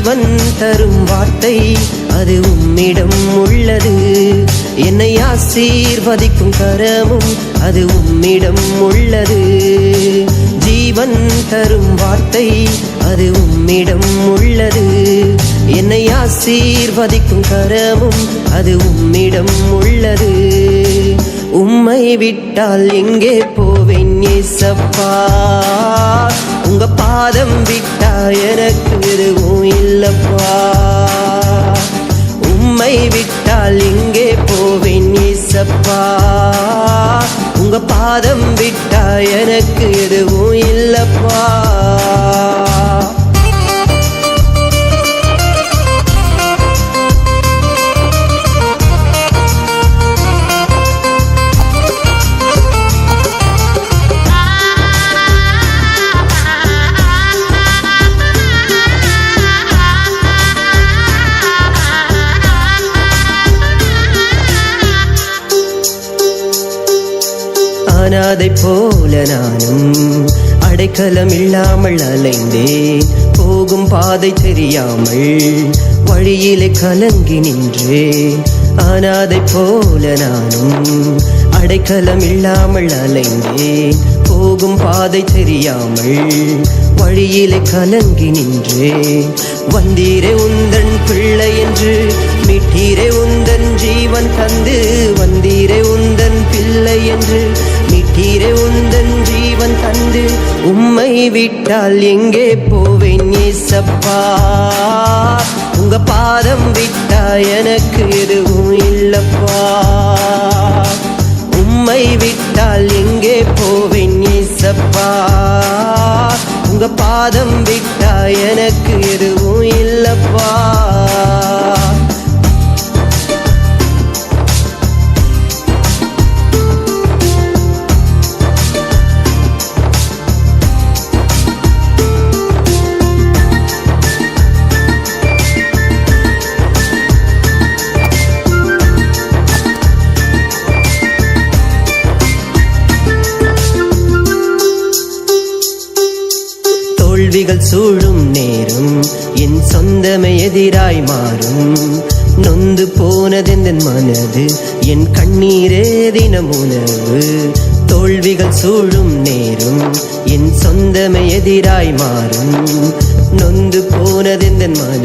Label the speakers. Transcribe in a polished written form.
Speaker 1: ஜீவன் தரும் வார்த்தை அது உம்மிடம் உள்ளது. என்னை ஆசீர்வதிக்கும் கரமும் அது உம்மிடம் உள்ளது. ஜீவன் தரும் வார்த்தை அது உம்மிடம் உள்ளது. என்னை ஆசீர்வதிக்கும் கரமும் அது உம்மிடம் உள்ளது. உம்மை விட்டால் எங்கே போவேன் ஏசப்பா? உங்க பாதம் விட்டா எனக்கு எதுவும் இல்லப்பா. உம்மை விட்டால் எங்கே போவேன் ஏசப்பா? உங்க பாதம் விட்டா எனக்கு எதுவும் இல்லப்பா. அனாதை போல நானும் அடைக்கலம் இல்லாமல் அலைந்தேன். போகும் பாதை தெரியாமல் வழியிலே கலங்கி நின்றேன். அனாதை போல நானும் அடைக்கலம் இல்லாமல் அலைந்தேன். போகும் பாதை தெரியாமல் வழியிலே கலங்கி நின்றேன். வந்தீரே உந்தன் பிள்ளை என்று மீட்டீரே உந்தன் ஜீவன் தந்து. வந்தீரே உந்தன் பிள்ளை என்று மீட்டீரே உந்தன் ஜீவன் தந்து. உம்மை விட்டால் எங்கே போவேன் ஏசப்பா? உங்க பாதம் விட்டா எனக்கு எதுவும் இல்லப்பா. உம்மை விட்டால் எங்கே போவேன் ஏசப்பா? உங்க பாதம் விட்டா எனக்கு எதுவும் இல்லப்பா. தோல்விகள் சூழும் நேரம் என் சொந்தமே எதிராய் மாறும். நொந்து போனதெந்தன் மனது என் கண்ணீரே தினம் உணவு. தோல்விகள் சூழும் நேரம் என் சொந்தமே எதிராய் மாறும். நொந்து போனதெந்தன் மனது